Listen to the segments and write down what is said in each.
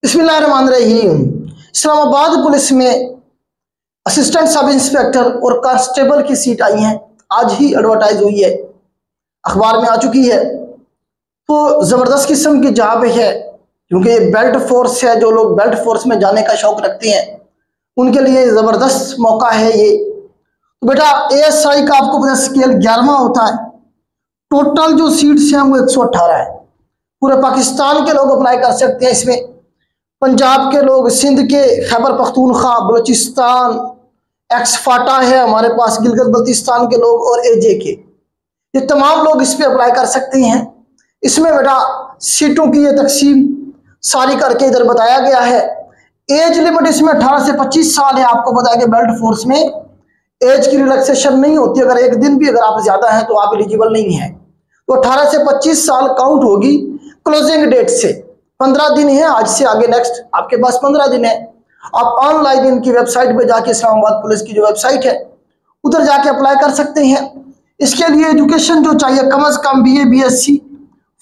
बिस्मिल्लाहिर्रहमानिर्रहीम। इस्लामाबाद पुलिस में assistant sub inspector और कांस्टेबल की सीट आई है। आज ही एडवर्टाइज हुई है, अखबार में आ चुकी है। तो ज़बरदस्त किस्म की जॉब है, क्योंकि ये बेल्ट फोर्स है। जो लोग बेल्ट फोर्स में जाने का शौक रखते हैं उनके लिए ज़बरदस्त मौका है ये। तो बेटा ASI का आपको पता स्केल 11वां होता है। टोटल जो सीट्स हैं वो 118 है। पूरे पाकिस्तान के लोग अप्लाई कर सकते हैं इसमें। पंजाब के लोग, सिंध के, खैबर पख्तूनख्वा, बलूचिस्तान, एक्स-फाटा है हमारे पास, गिलगित बल्तिस्तान के लोग और AJ के, ये तमाम लोग इस पे अप्लाई कर सकते हैं। इसमें बेटा सीटों की ये तकसीम सारी करके इधर बताया गया है। एज लिमिट इसमें 18 से 25 साल है। आपको बताया कि बेल्ट फोर्स में एज की रिलैक्सेशन नहीं होती। अगर एक दिन भी अगर आप ज्यादा हैं तो आप एलिजिबल नहीं है। तो 18 से 25 साल काउंट होगी क्लोजिंग डेट से। 15 दिन है आज से आगे, नेक्स्ट आपके पास 15 दिन है। आप ऑनलाइन इनकी वेबसाइट पे जाके, इस्लामाबाद पुलिस की जो वेबसाइट है उधर जाके अप्लाई कर सकते हैं। इसके लिए एजुकेशन जो चाहिए कम से कम BA BSc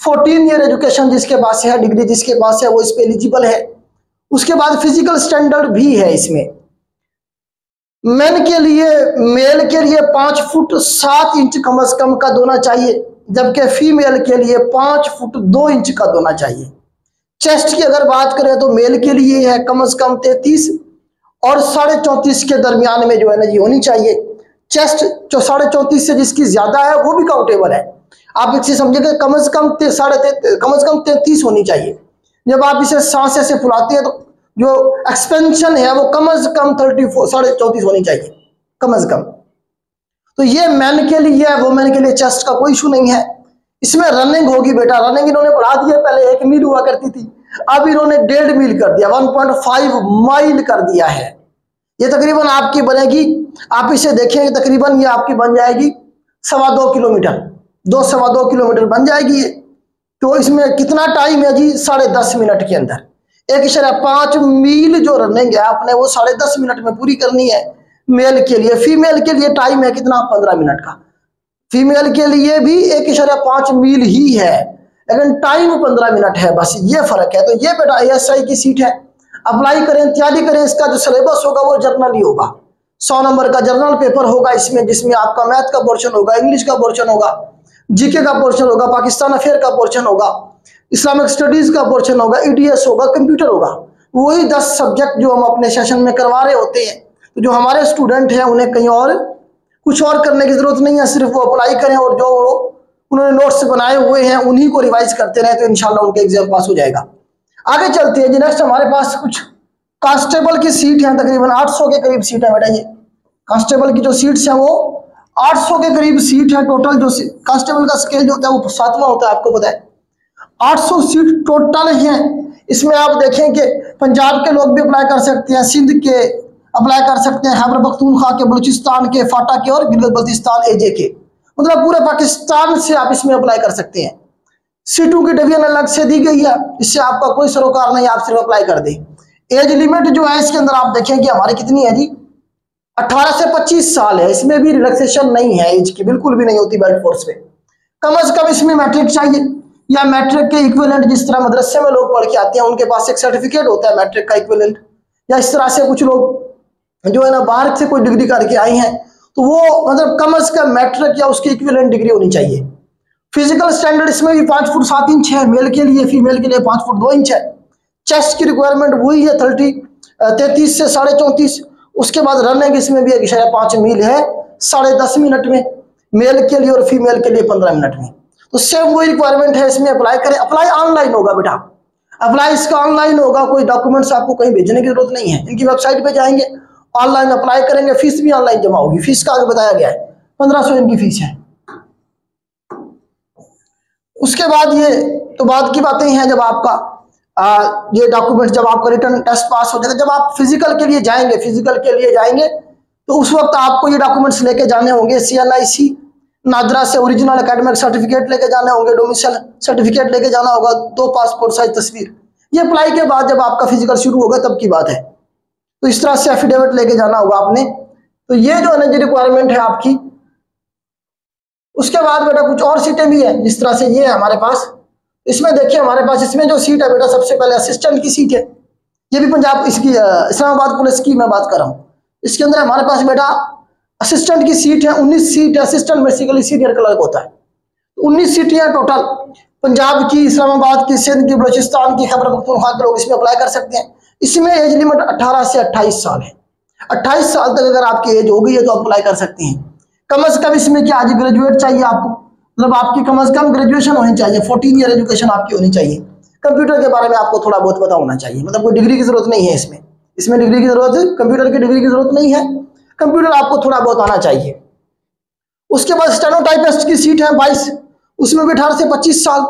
14 ईयर एजुकेशन जिसके पास है, डिग्री जिसके पास है वो इस पे एलिजिबल है। उसके बाद फिजिकल स्टैंडर्ड भी है इसमें। मेन के लिए, मेल के लिए 5 फुट 7 इंच कम से कम का दोना चाहिए, जबकि फीमेल के लिए 5 फुट 2 इंच का दोना चाहिए। चेस्ट की अगर बात करें तो मेल के लिए है कम से कम 33 और 34.5 के दरमियान में जो है ना जी होनी चाहिए। चेस्ट जो 34.5 से जिसकी ज्यादा है वो भी काउंटेबल है। आप इससे समझिएगा कम से कम 33 होनी चाहिए। जब आप इसे सांस से फुलाते हैं तो जो एक्सपेंशन है वो कम से कम 34 होनी चाहिए कम से कम। तो ये मैन के लिए है, वुमेन के लिए चेस्ट का कोई इशू नहीं है। इसमें रनिंग होगी बेटा। रनिंग इन्होंने बढ़ा दिया, पहले 1 मील हुआ करती थी, अब इन्होंने 1.5 मील कर दिया, 1.5 माइल कर दिया है। ये तकरीबन आपकी बनेगी, आप इसे देखेंगे तकरीबन ये आपकी बन जाएगी 2.25 किलोमीटर, 2.25 किलोमीटर बन जाएगी ये। तो इसमें कितना टाइम है जी? 10.5 मिनट के अंदर 1.5 मील जो रनिंग है आपने वो 10.5 मिनट में पूरी करनी है मेल के लिए। फीमेल के लिए टाइम है कितना? 15 मिनट का। फीमेल के लिए भी 1.5 मील ही है, लेकिन टाइम 15 मिनट है, बस ये फर्क है। तो ये बेटा ASI की सीट है, अप्लाई करें, तैयारी करें। इसका जो सिलेबस होगा वो जर्नल ही होगा। 100 नंबर का जर्नल पेपर होगा इसमें, जिसमें आपका मैथ का पोर्शन होगा, इंग्लिश का पोर्शन होगा, GK का पोर्शन होगा, पाकिस्तान अफेयर का पोर्शन होगा, इस्लामिक स्टडीज का पोर्शन होगा, EDS होगा, कंप्यूटर होगा। वही 10 सब्जेक्ट जो हम अपने सेशन में करवा रहे होते हैं। तो जो हमारे स्टूडेंट हैं उन्हें कहीं और कुछ और करने की जरूरत नहीं है, सिर्फ वो अप्लाई करें और जो उन्होंने नोट्स बनाए हुए हैं उन्हीं को रिवाइज करते रहे, तो इंशाल्लाह उनके एग्जाम पास हो जाएगा। आगे चलते हैं जी। नेक्स्ट हमारे पास कुछ कांस्टेबल की सीट है, तकरीबन 800 के करीब सीट है बेटा। ये कांस्टेबल की जो सीट्स हैं वो 800 के करीब सीट है टोटल। जो कांस्टेबल का स्केल जो होता है वो 7वां होता है, आपको पता है। 800 सीट टोटल हैं। इसमें आप देखें कि पंजाब के लोग भी अप्लाई कर सकते हैं, सिंध के अप्लाई कर सकते हैं, खैबर पख्तूनख्वा के, बलूचिस्तान के, फाटा के और गिलगित बल्तिस्तान AJ के, मतलब पूरे पाकिस्तान से आप इसमें अप्लाई कर सकते हैं। सीटों की डिवीजन अलग से दी गई है, इससे आपका कोई सरोकार नहीं, आप सिर्फ अप्लाई कर दें। एज लिमिट जो है इसके अंदर आप देखें कि हमारी कितनी है जी? 18 से 25 साल है। इसमें भी रिलैक्सेशन नहीं है एज की, बिल्कुल भी नहीं होती बेल्ट फोर्स में। कम से कम इसमें मैट्रिक चाहिए या मैट्रिक के इक्विवेलेंट, जिस तरह मदरसे में लोग पढ़ के आते हैं उनके पास एक सर्टिफिकेट होता है मैट्रिक का इक्विवेलेंट, या इस तरह से कुछ लोग जो है ना बाहर से कोई डिग्री करके आई हैं तो वो मतलब कम से कम मैट्रिक या उसकी इक्विवेलेंट डिग्री होनी चाहिए। फिजिकल स्टैंडर्ड इसमें भी 5 फुट 7 इंच है मेल के लिए, फीमेल के लिए 5 फुट 2 इंच है। चेस्ट की रिक्वायरमेंट वही है 33 से 34.5। उसके बाद रनिंग इसमें भी 1.5 मील है 10.5 मिनट में मेल के लिए, और फीमेल के लिए 15 मिनट में। तो सेम वही रिक्वायरमेंट है, इसमें अप्लाई करें। अप्लाई ऑनलाइन होगा बेटा, अप्लाई इसका ऑनलाइन होगा, कोई डॉक्यूमेंट्स आपको कहीं भेजने की जरूरत नहीं है। इनकी वेबसाइट पे जाएंगे, ऑनलाइन अप्लाई करेंगे, फीस भी ऑनलाइन जमा होगी। फीस का आगे बताया गया है, 1500 इनकी फीस है। उसके बाद ये तो बाद की बातें हैं, जब आपका ये डॉक्यूमेंट, जब आपका रिटर्न टेस्ट पास हो जाएगा, जब आप फिजिकल के लिए जाएंगे, तो उस वक्त आपको ये डॉक्यूमेंट्स लेके जाने होंगे। CNIC नादरा से ओरिजिनल एकेडमिक सर्टिफिकेट लेके जाने होंगे, डोमिसाइल सर्टिफिकेट लेके जाना होगा, 2 पासपोर्ट साइज तस्वीर। ये अप्लाई के बाद जब आपका फिजिकल शुरू होगा तब की बात है। तो इस तरह से एफिडेविट लेके जाना होगा आपने। तो ये जो एनर्जी रिक्वायरमेंट है आपकी। उसके बाद बेटा कुछ और सीटें भी हैं, जिस तरह से ये है हमारे पास। इसमें देखिए हमारे पास इसमें जो सीट है बेटा, सबसे पहले असिस्टेंट की सीट है। ये भी पंजाब इसकी इस्लामाबाद पुलिस की मैं बात कर रहा हूँ। इसके अंदर हमारे पास बेटा असिस्टेंट की सीट है 19 seat. Assistant basically senior clerk होता है। 19 सीटें हैं टोटल। पंजाब की, इस्लामाबाद की, सिंध की, बलूचिस्तान की, खैबर पख्तूनख्वा के लोग इसमें अप्लाई कर सकते हैं। इसमें एज लिमिट 18 से 28 साल है। 28 साल तक अगर आपकी एज हो गई है तो आप अप्लाई कर सकते हैं। कम से कम इसमें क्या आज ग्रेजुएट चाहिए आपको, मतलब आपकी कम से कम ग्रेजुएशन होनी चाहिए, 14 ईयर एजुकेशन आपकी होनी चाहिए। कंप्यूटर के बारे में आपको थोड़ा बहुत पता होना चाहिए, मतलब कोई डिग्री की जरूरत नहीं है इसमें डिग्री की जरूरत है, कंप्यूटर की डिग्री की जरूरत नहीं है। कंप्यूटर आपको थोड़ा बहुत आना चाहिए। उसके बाद स्टेनोटाइपिस्ट की सीट है 22, उसमें भी 18 से 25 साल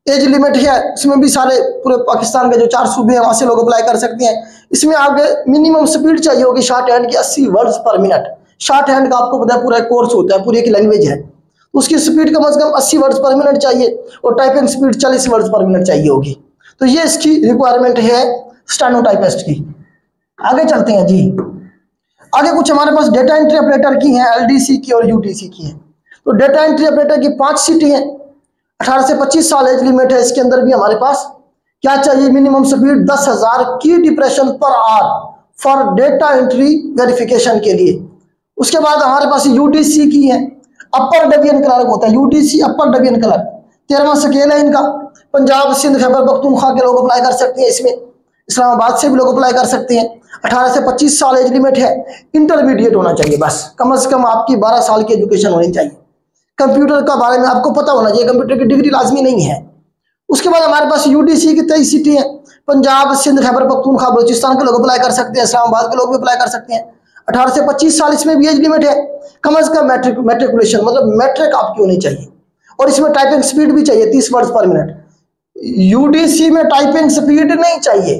एज लिमिट है। उसमें भी सारे पूरे पाकिस्तान के जो 4 सूबे हैं वहां से लोग अप्लाई कर सकते हैं। इसमें आगे मिनिमम स्पीड चाहिए होगी शॉर्ट हैंड की 80 वर्ड्स पर मिनट। शॉर्ट हैंड का आपको पता है पूरा कोर्स होता है, पूरी एक लैंग्वेज है, उसकी स्पीड कम से कम 80 वर्ड्स पर मिनट चाहिए और टाइपिंग स्पीड 40 वर्ड्स पर मिनट चाहिए होगी। तो ये इसकी रिक्वायरमेंट है स्टेनोटाइपिस्ट की। आगे चलते हैं जी। आगे कुछ हमारे पास डेटा एंट्री ऑपरेटर की है, एलडीसी की और यूटीसी की है। तो डेटा एंट्री ऑपरेटर की 5 सीटें हैं, 18 से 25 साल एज लिमिट है। इसके अंदर भी हमारे पास क्या चाहिए, मिनिमम स्पीड 10,000 की depression per hour for data entry verification के लिए। उसके बाद हमारे पास यूडीसी की है, अपर डिवीजन क्लर्क होता है, यूडीसी अपर डिवीजन क्लर्क। 13वां स्केल है इनका। पंजाब, सिंध, खैबर पख्तूनख्वा के लोग अप्लाई कर सकते हैं इसमें। इस्लामाबाद से भी लोग अप्लाई कर सकते हैं। 18 से 25 साल एज लिमिट है। इंटरमीडिएट होना चाहिए बस, कम से कम आपकी 12 साल की एजुकेशन होनी चाहिए। कंप्यूटर का बारे में आपको पता होना चाहिए, कंप्यूटर की डिग्री लाजमी नहीं है। उसके बाद हमारे पास यूडीसी की 23 सीटें हैं। पंजाब, सिंध, खैबर पख्तूनख्वा, बलूचिस्तान के लोग अप्लाई कर सकते हैं। इस्लामाबाद के लोग भी अप्लाई कर सकते हैं। 18 से 25 साल इसमें भी एज लिमिट है। कम से कम मैट्रिकुलेशन मतलब मैट्रिक आपकी होनी चाहिए और इसमें टाइपिंग स्पीड भी चाहिए 30 वर्ड्स पर मिनट। यूडीसी में टाइपिंग स्पीड नहीं चाहिए।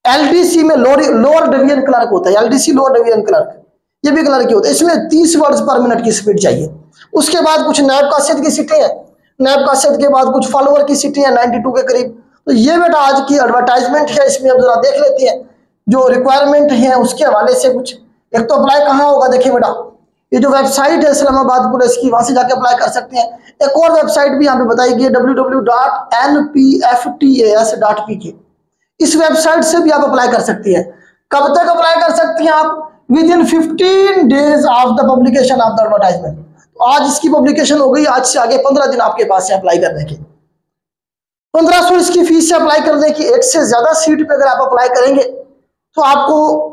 एलडीसी में लोअर डिवीजन क्लर्क होता है, एलडीसी लोअर डिवीजन क्लर्क, ये भी क्लर्क ही होता है, इसमें 30 वर्ड्स पर मिनट की स्पीड चाहिए। उसके बाद कुछ नायब कासिद की सीटें हैं। नायब कासिद के बाद कुछ फॉलोअर की सीटें हैं 92 के करीब। तो ये बेटा आज की एडवर्टाइजमेंट है, इसमें अब जरा देख लेते हैं जो रिक्वायरमेंट है उसके हवाले से कुछ। एक तो अप्लाई कहाँ होगा, देखिए बेटा ये जो वेबसाइट है इस्लामाबाद पुलिस की, वहां से जाके अप्लाई कर सकते हैं। एक और वेबसाइट भी यहाँ पे बताई गई है www.npftas.pk। इस वेबसाइट से भी आप अप्लाई कर सकती हैं। कब तक अप्लाई कर सकती हैं आप, with in 15 days of the publication of the advertisement. तो आज इसकी पब्लिकेशन हो गई, आज से आगे 15 दिन आपके पास है अप्लाई करने के। 1500 इसकी फीस से अप्लाई करने की। एक से ज्यादा सीट पे अगर आप अप्लाई करेंगे तो आपको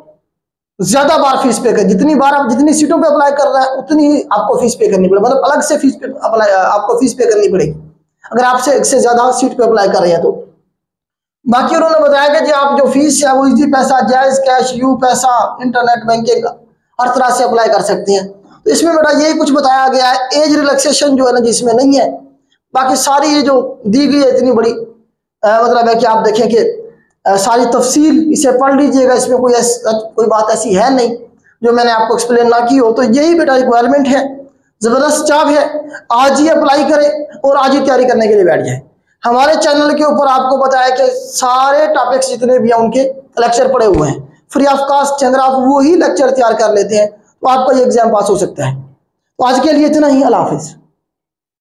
ज्यादा बार फीस पे कर, जितनी बार आप जितनी सीटों पे अप्लाई कर रहे हैं उतनी ही आपको फीस पे करनी पड़ेगी, मतलब अलग से फीस पे अप्लाई आपको फीस पे करनी पड़ेगी अगर आपसे एक से ज्यादा सीट पे अप्लाई कर रहे हैं तो। बाकी उन्होंने बताया कि जी आप जो फीस है वो इजी पैसा, जायज कैश, यू पैसा, इंटरनेट बैंकिंग हर तरह से अप्लाई कर सकते हैं। तो इसमें बेटा यही कुछ बताया गया है। एज रिलैक्सेशन जो है ना जिसमें नहीं है। बाकी सारी ये जो दी गई है इतनी बड़ी मतलब है कि आप देखें कि सारी तफसील इसे पढ़ लीजिएगा, इसमें कोई बात ऐसी है नहीं जो मैंने आपको एक्सप्लेन ना की हो। तो यही बेटा रिक्वायरमेंट है, ज़बरदस्त जॉब है। आज ही अप्लाई करें और आज ही तैयारी करने के लिए बैठ जाए। हमारे चैनल के ऊपर आपको बताया कि सारे टॉपिक्स जितने भी हैं उनके लेक्चर पड़े हुए हैं फ्री ऑफ कास्ट। अगर आप वही लेक्चर तैयार कर लेते हैं तो आपका ये एग्जाम पास हो सकता है। तो आज के लिए इतना ही, अल्लाह हाफिज़।